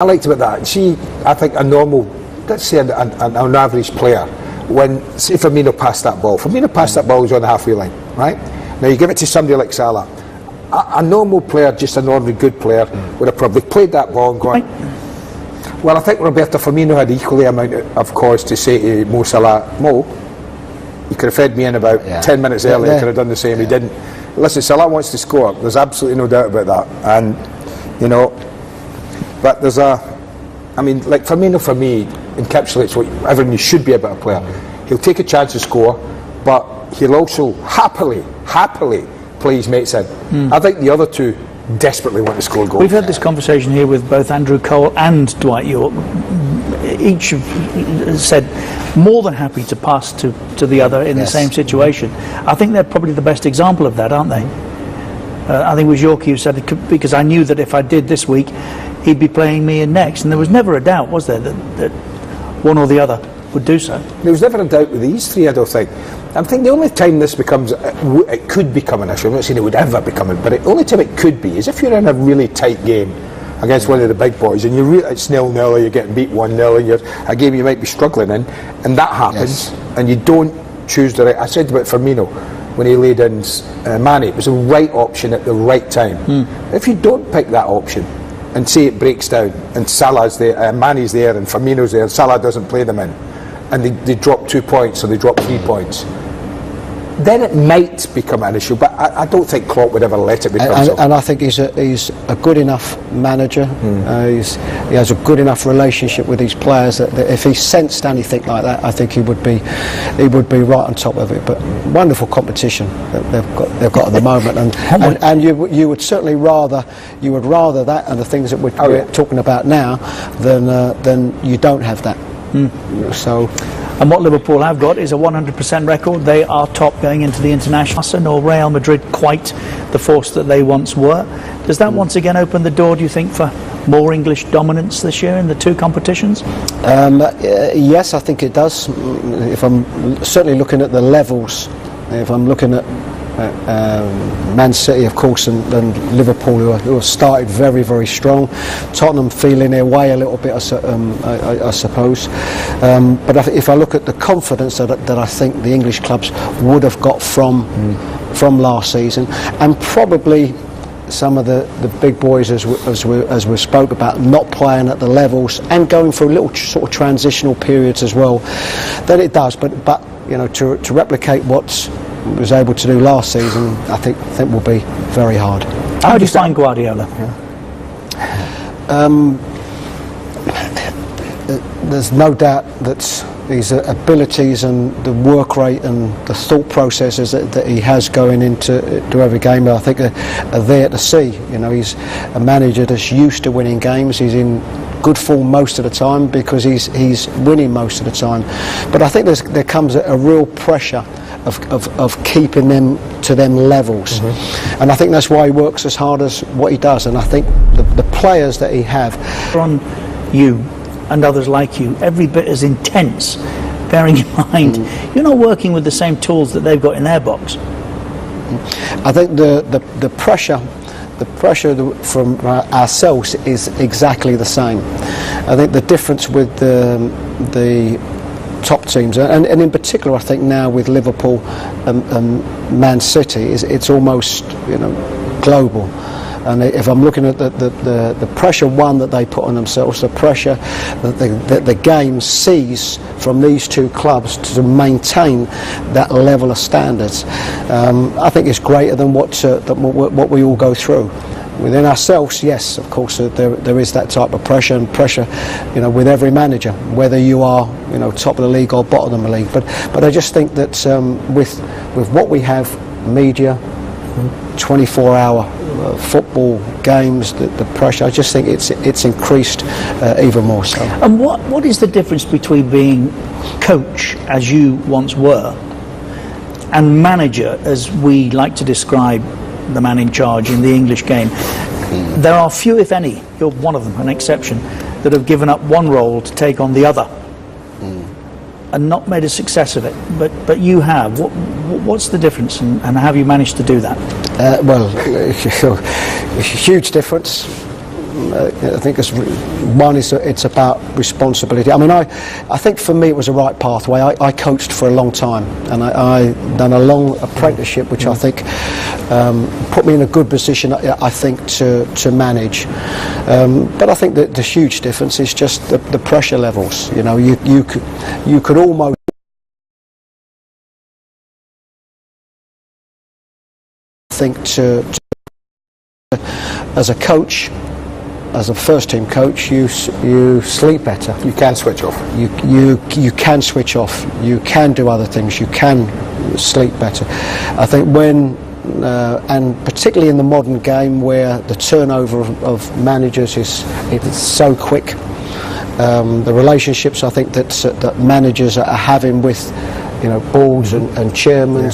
I liked about that. I think a normal, let's say an average player, when, say Firmino passed that ball, he's on the halfway line, right? Now you give it to somebody like Salah. A normal player, just an ordinary good player, would have probably played that ball and gone, well, I think Roberto Firmino had equally amount of cause to say to Mo Salah, Mo, you could have fed me in about 10 minutes earlier, you could have done the same, he didn't. Listen, Salah wants to score, there's absolutely no doubt about that, and, you know, but there's like Firmino for me encapsulates what everyone should be about a player. He'll take a chance to score, but he'll also happily play his mates in. I think the other two desperately want to score goals. We've had this conversation here with both Andrew Cole and Dwight York. Each have said more than happy to pass to the other in the same situation. I think they're probably the best example of that, aren't they? I think it was Yorkie who said it because I knew that if I did this week, he'd be playing me in next, and there was never a doubt, was there, that one or the other would do so? There was never a doubt with these three, I don't think. I think the only time this becomes, it could become an issue, I'm not saying it would ever become it, but the only time it could be is if you're in a really tight game against one of the big boys, and it's 0-0 or you're getting beat 1-0, and you're a game you might be struggling in, and that happens, and you don't choose the right. I said about Firmino when he laid in Mane, it was the right option at the right time. If you don't pick that option and say it breaks down and Salah's there, Mane's there and Firmino's there and Salah doesn't play them in, and they drop 2 points or they drop 3 points, then it might become an issue, but I don't think Klopp would ever let it become so. And I think he's a good enough manager. He has a good enough relationship with his players that if he sensed anything like that, I think he would be right on top of it. But wonderful competition that they've got at the moment, and you would certainly rather that and the things that we're talking about now than you don't have that. So. And what Liverpool have got is a 100% record. They are top going into the international, nor Real Madrid quite the force that they once were. Does that once again open the door, do you think, for more English dominance this year in the two competitions? Yes, I think it does. If I'm certainly looking at the levels, if I'm looking at Man City, of course, and Liverpool, who have started very, very strong. Tottenham feeling their way a little bit, I suppose. But if I look at the confidence that I think the English clubs would have got from last season, and probably some of the big boys, as we spoke about, not playing at the levels and going through little sort of transitional periods as well, then it does. But you know, to replicate what was able to do last season, I think will be very hard. How do you find Guardiola? There's no doubt that his abilities and the work rate and the thought processes that he has going into every game, I think are there to see. You know, he's a manager that's used to winning games. He's in good form most of the time because he's winning most of the time. But I think there comes a real pressure of keeping them to them levels, and I think that's why he works as hard as what he does. And I think the players that he have on you and others like you every bit as intense, bearing in mind you're not working with the same tools that they've got in their box. I think the pressure from ourselves is exactly the same. I think the difference with the top teams, and in particular I think now with Liverpool and Man City, it's almost, you know, global. And if I'm looking at the pressure that they put on themselves, the pressure that the game sees from these two clubs to maintain that level of standards, I think it's greater than what we all go through. Within ourselves, yes, of course, there is that type of pressure, you know, with every manager, whether you are, you know, top of the league or bottom of the league. But I just think that with what we have, media, 24-hour football games, the pressure, I just think it's increased even more so. And what is the difference between being coach, as you once were, and manager, as we like to describe the man in charge in the English game? There are few, if any, you're one of them, an exception, that have given up one role to take on the other and not made a success of it. But you have. What's the difference, and how have you managed to do that? Well, huge difference. I think it's about responsibility. I mean, I think for me it was a right pathway. I coached for a long time, and I done a long apprenticeship, which I think put me in a good position, I think, to manage. But I think that the huge difference is just the pressure levels. You know, you could almost think as a coach, as a first team coach, you sleep better. You can switch off. You can switch off. You can do other things. You can sleep better. I think when and particularly in the modern game where the turnover of managers it's so quick, the relationships I think that managers are having with boards and chairmen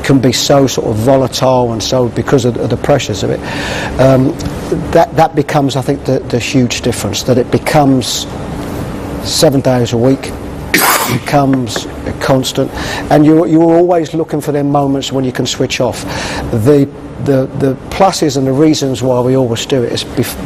can be so sort of volatile, and so because of the pressures of it, that becomes, I think, the huge difference. That it becomes 7 days a week, becomes constant, and you're always looking for them moments when you can switch off. The pluses and the reasons why we always do it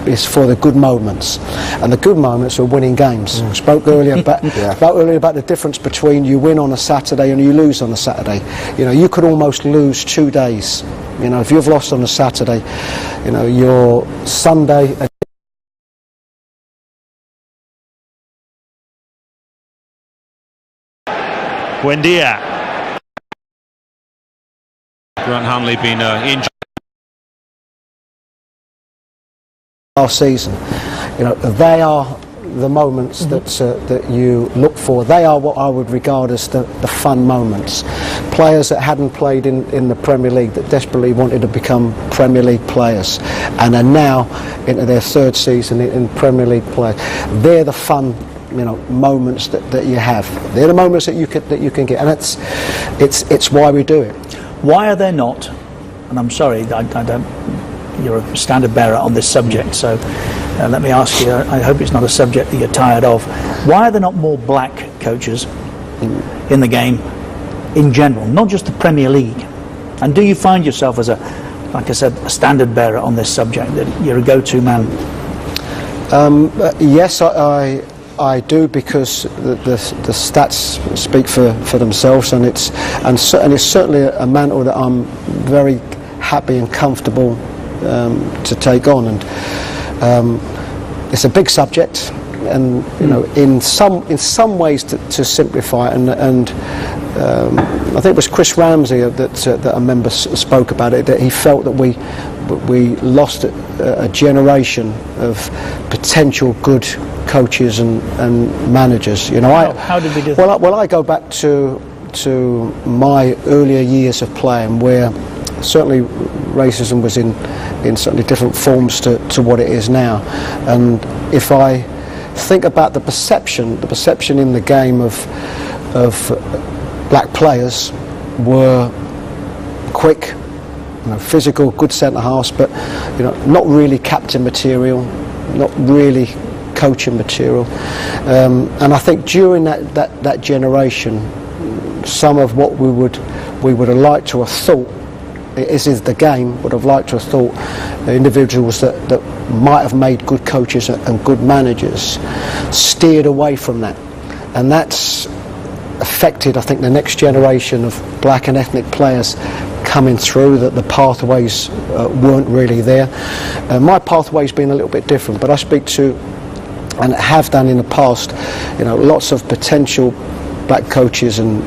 is for the good moments, and the good moments are winning games. Spoke earlier about the difference between you win on a Saturday and you lose on a Saturday. You could almost lose 2 days. If you've lost on a Saturday, your Sunday. Buendia. Grant Hanley been injured last season. They are the moments that you look for. They are what I would regard as the fun moments. Players that hadn't played in the Premier League, that desperately wanted to become Premier League players, and are now into their third season in Premier League play. They're the fun moments that you have. They're the moments that you can get, and it's why we do it. Why are there not, and I'm sorry, I don't, you're a standard bearer on this subject, so let me ask you, I hope it's not a subject that you're tired of. Why are there not more black coaches in the game in general, not just the Premier League? And do you find yourself as like I said, a standard bearer on this subject, that you're a go-to man? Yes, I do, because the stats speak for themselves, and it's certainly a mantle that I'm very happy and comfortable to take on, and it's a big subject, and in some ways to simplify it, and I think it was Chris Ramsey that I remember spoke about it, that he felt that we lost a generation of potential good coaches and managers. How did we do that? Well, I go back to my earlier years of playing, where certainly racism was in certainly different forms to what it is now. And if I think about the perception in the game of black players were quick, physical, good centre halves, but not really captain material, not really coaching material. And I think during that generation, some of what we would have liked to have thought is the game would have liked to have thought individuals that might have made good coaches and good managers steered away from that, and that's affected, I think, the next generation of black and ethnic players coming through, that the pathways weren't really there. My pathway's been a little bit different, but I speak to, and have done in the past, lots of potential black coaches and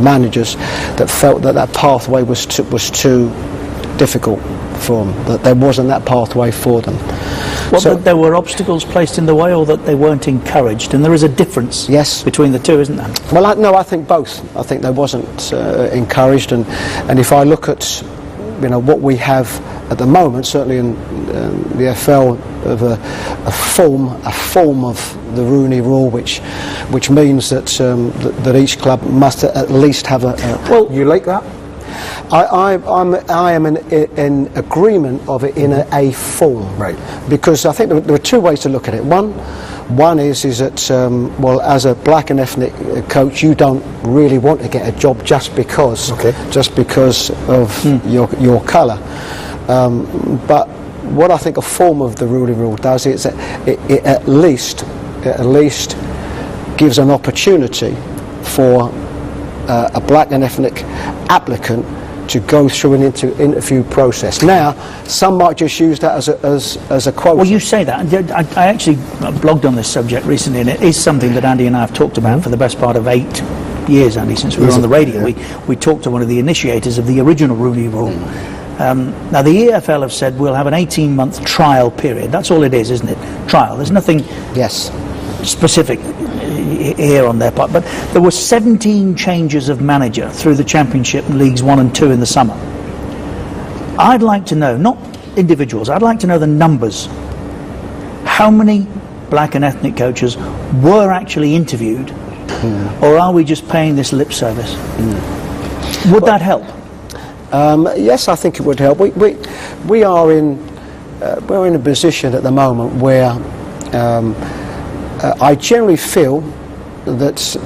managers that felt that pathway was too difficult for them, that there wasn't that pathway for them. Well, so, that there were obstacles placed in the way, or that they weren't encouraged, and there is a difference between the two, isn't there? Well, no, I think both. I think they wasn't encouraged, and if I look at what we have at the moment, certainly in the FL, of a form of the Rooney Rule, which means that each club must at least have a. Well, you like that? I am in agreement of it in a form, right? Because I think there are two ways to look at it. One is that well, as a black and ethnic coach, you don't really want to get a job just because of your colour. But what I think a form of the ruling rule does is it at least gives an opportunity for a black and ethnic applicant to go through an interview process. Now, some might just use that as a quote. Well, you say that. I actually blogged on this subject recently, and it is something that Andy and I have talked about for the best part of 8 years, Andy, since we were on the radio. Yeah. We talked to one of the initiators of the original Rooney Rule. Now, the EFL have said we'll have an 18-month trial period. That's all it is, isn't it? Trial. There's nothing specific here on their part. But there were 17 changes of manager through the Championship and Leagues 1 and 2 in the summer. I'd like to know, not individuals, I'd like to know the numbers. How many black and ethnic coaches were actually interviewed, or are we just paying this lip service? Would that help? Yes, I think it would help. We are we're in a position at the moment where I generally feel that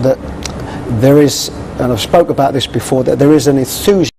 there is, and I've spoke about this before, that there is an enthusiasm